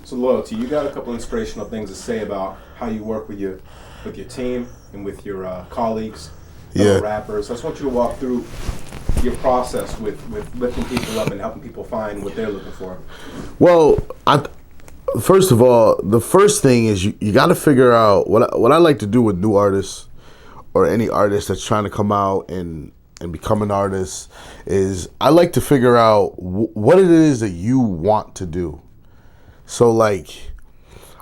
So Loyalty, you got a couple inspirational things to say about how you work with your team and with your colleagues, fellow rappers. I just want you to walk through your process with lifting people up and helping people find what they're looking for. Well, first of all, the first thing is you got to figure out what I like to do with new artists or any artist that's trying to come out and become an artist is I like to figure out what it is that you want to do. So like,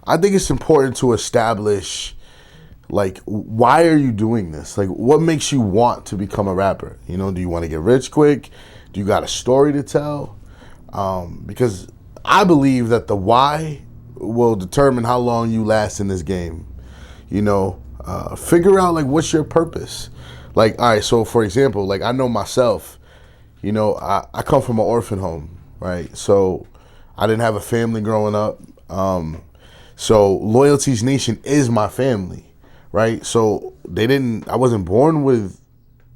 I think it's important to establish like, why are you doing this? Like, what makes you want to become a rapper? You know, do you want to get rich quick? Do you got a story to tell? Because I believe that the why will determine how long you last in this game. You know, figure out like, what's your purpose? Like, all right, so for example, like I know myself, you know, I come from an orphan home, right? So I didn't have a family growing up. So Loyalty's Nation is my family, right? So I wasn't born with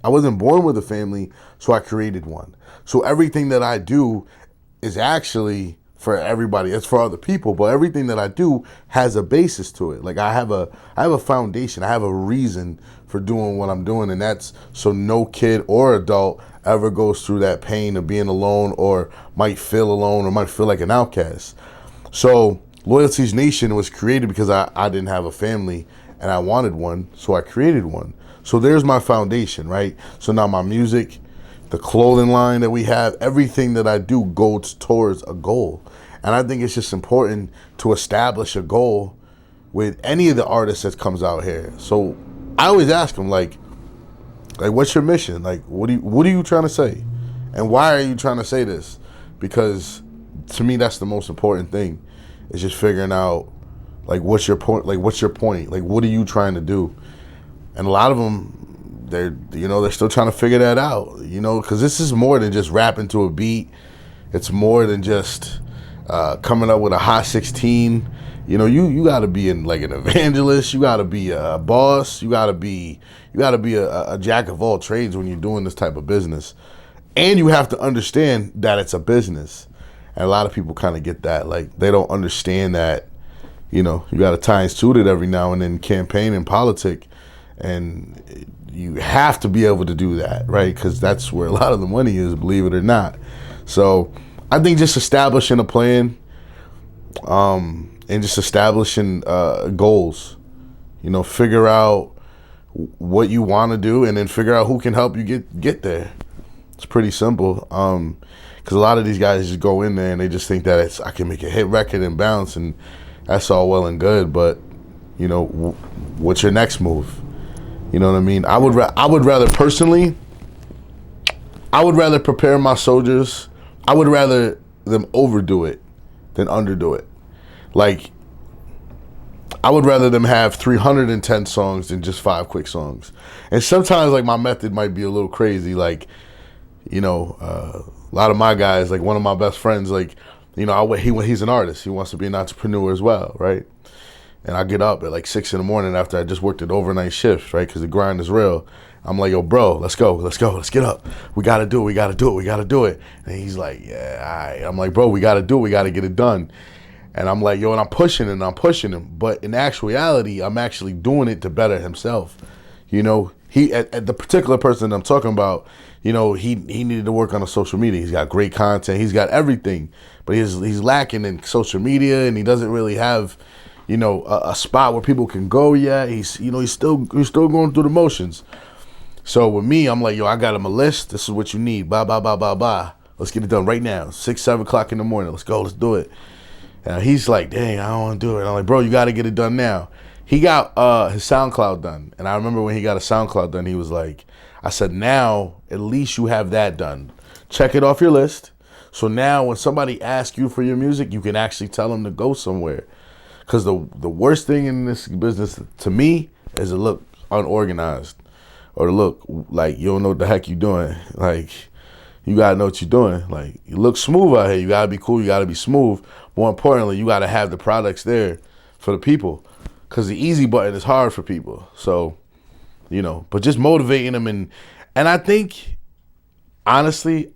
a family, so I created one. So everything that I do is actually for everybody. It's for other people, but everything that I do has a basis to it. Like I have a foundation. I have a reason for doing what I'm doing, and that's so no kid or adult ever goes through that pain of being alone or might feel alone or might feel like an outcast. So Loyalty's Nation was created because I didn't have a family and I wanted one, so I created one. So there's my foundation, right? So now my music, the clothing line that we have, everything that I do goes towards a goal. And I think it's just important to establish a goal with any of the artists that comes out here. So I always ask them, like what's your mission? Like, what are you trying to say? And why are you trying to say this? Because to me, that's the most important thing. Is just figuring out, like, what's your point? Like, what's your point? Like, what are you trying to do? And a lot of them, they're still trying to figure that out, you know, because this is more than just rapping to a beat. It's more than just coming up with a hot 16. You know, you got to be an evangelist. You got to be a boss. You got to be a jack of all trades when you're doing this type of business. And you have to understand that it's a business. And a lot of people kind of get that. Like, they don't understand that, you know, you got to tie and suit it every now and then, campaign and politic. And you have to be able to do that, right? Because that's where a lot of the money is, believe it or not. So I think just establishing a plan, and just establishing goals, you know, figure out what you want to do and then figure out who can help you get there. It's pretty simple. Because a lot of these guys just go in there and they just think that I can make a hit record and bounce, and that's all well and good. But, you know, what's your next move? You know what I mean? I would rather personally, I would rather prepare my soldiers. I would rather them overdo it than underdo it. Like, I would rather them have 310 songs than just 5 quick songs. And sometimes, like, my method might be a little crazy. Like, you know, a lot of my guys, like one of my best friends, like, you know, he's an artist. He wants to be an entrepreneur as well, right? And I get up at like 6 in the morning after I just worked an overnight shift, right? Because the grind is real. I'm like, yo, bro, let's go, let's get up. We got to do it. And he's like, yeah, all right. I'm like, bro, we got to do it. We got to get it done. And I'm like, yo, and I'm pushing him. But in actuality, I'm actually doing it to better himself. You know, at the particular person I'm talking about, you know, he needed to work on the social media. He's got great content. He's got everything. But he's lacking in social media, and he doesn't really have, you know, a spot where people can go yet. He's still going through the motions. So with me, I'm like, yo, I got him a list. This is what you need. Blah, blah, blah, blah, blah. Let's get it done right now. 6, 7 o'clock in the morning. Let's go. Let's do it. And he's like, dang, I don't want to do it. I'm like, bro, you got to get it done now. He got his SoundCloud done. And I remember when he got a SoundCloud done, he was like, I said, now at least you have that done. Check it off your list. So now when somebody asks you for your music, you can actually tell them to go somewhere. Because the worst thing in this business, to me, is to look unorganized. Or to look like you don't know what the heck you're doing. Like, you got to know what you're doing. Like, you look smooth out here. You got to be cool. You got to be smooth. More importantly, you got to have the products there for the people. Because the easy button is hard for people. So, you know, but just motivating them. And I think, honestly,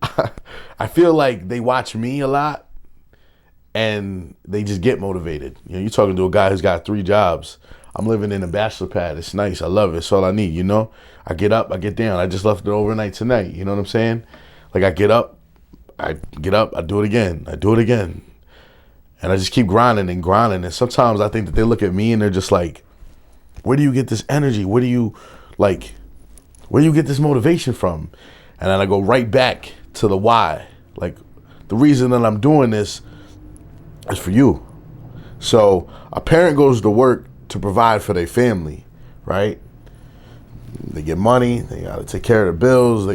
I feel like they watch me a lot. and they just get motivated. You know, you're talking to a guy who's got 3 jobs. I'm living in a bachelor pad. It's nice. I love it. It's all I need, you know? I get up, I get down. I just left it overnight tonight. You know what I'm saying? Like, I get up, I do it again. I do it again. And I just keep grinding and grinding. And sometimes I think that they look at me and they're just like, where do you get this energy? Where do you get this motivation from? And then I go right back to the why. Like, the reason that I'm doing this is for you. So a parent goes to work to provide for their family, right? They get money, they gotta take care of the bills,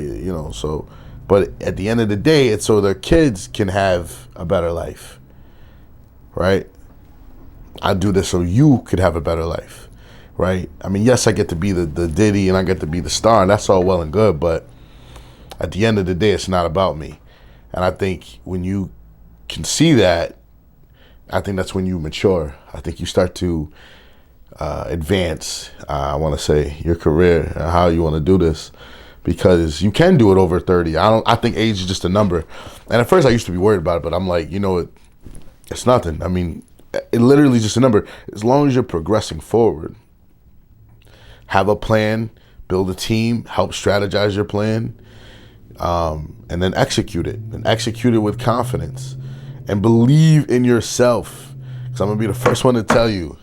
but at the end of the day, it's so their kids can have a better life, right? I do this so you could have a better life, right? I mean, yes, I get to be the Diddy and I get to be the star, and that's all well and good, but at the end of the day, it's not about me. And I think when you can see that, I think that's when you mature. I think you start to advance, I want to say, your career and how you want to do this, because you can do it over 30. I think age is just a number. And at first I used to be worried about it, but I'm like, it's nothing. I mean, it literally is just a number. As long as you're progressing forward, have a plan, build a team, help strategize your plan, and then execute it. And execute it with confidence. And believe in yourself. Because I'm going to be the first one to tell you,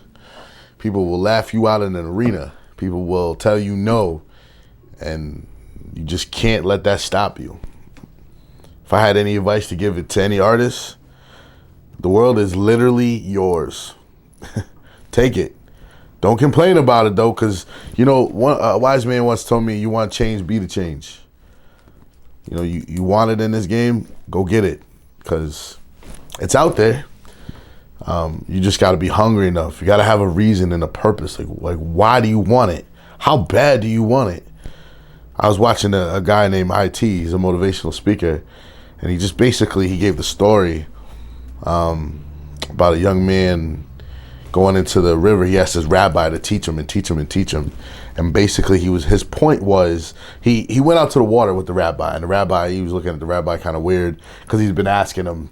people will laugh you out in an arena. People will tell you no. And you just can't let that stop you. If I had any advice to give it to any artist, the world is literally yours. Take it. Don't complain about it, though, because, a wise man once told me, you want change, be the change. You want it in this game, go get it, because it's out there. You just got to be hungry enough. You got to have a reason and a purpose. Like, why do you want it? How bad do you want it? I was watching a guy named IT. He's a motivational speaker, and he just he gave the story about a young man going into the river. He asked his rabbi to teach him and teach him and teach him. And basically his point was he went out to the water with the rabbi, and he was looking at the rabbi kind of weird because he's been asking him,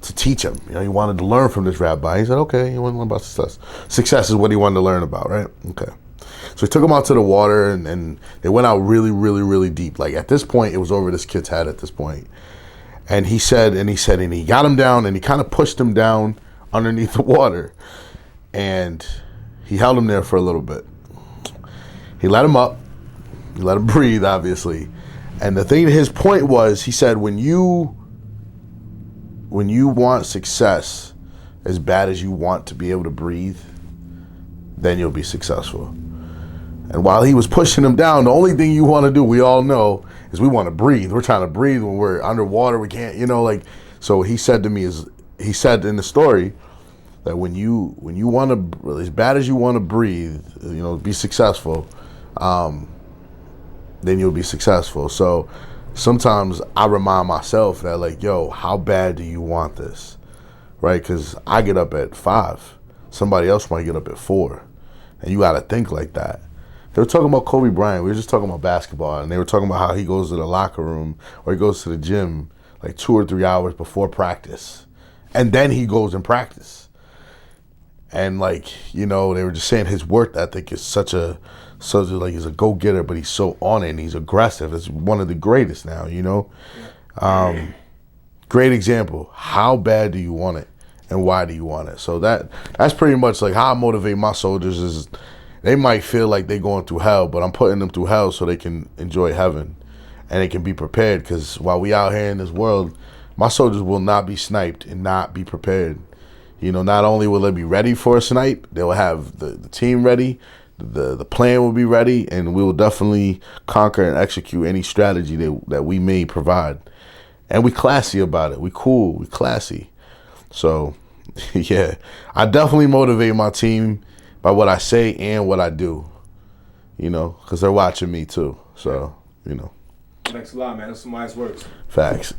to teach him. He wanted to learn from this rabbi. He said, okay, you want to learn about success. Success is what he wanted to learn about, right? Okay. So he took him out to the water, and they went out really, really, really deep. Like, at this point, it was over this kid's head at this point. And he got him down, and he kind of pushed him down underneath the water. And he held him there for a little bit. He let him up. He let him breathe, obviously. And the thing, his point was, he said, when you want success as bad as you want to be able to breathe, then you'll be successful. And while he was pushing him down, the only thing you want to do, we all know, is we want to breathe. We're trying to breathe when we're underwater. We can't, so he said to me, he said in the story that when you want to, as bad as you want to breathe, be successful, then you'll be successful. So sometimes I remind myself that, like, yo, how bad do you want this? Right? Because I get up at 5. Somebody else might get up at 4. And you got to think like that. They were talking about Kobe Bryant. We were just talking about basketball. And they were talking about how he goes to the locker room or he goes to the gym like 2 or 3 hours before practice. And then he goes and practice. And, like, they were just saying his work ethic is such he's a go-getter, but he's so on it and he's aggressive. It's one of the greatest now, Great example. How bad do you want it? And why do you want it? So that's pretty much like how I motivate my soldiers is they might feel like they're going through hell, but I'm putting them through hell so they can enjoy heaven and they can be prepared, because while we out here in this world, my soldiers will not be sniped and not be prepared. Not only will they be ready for a snipe, they'll have the team ready, the plan will be ready, and we will definitely conquer and execute any strategy that we may provide. And we classy about it. We cool, we classy. So, yeah, I definitely motivate my team by what I say and what I do, because they're watching me too. So, Thanks a lot, man. That's some wise words. Facts.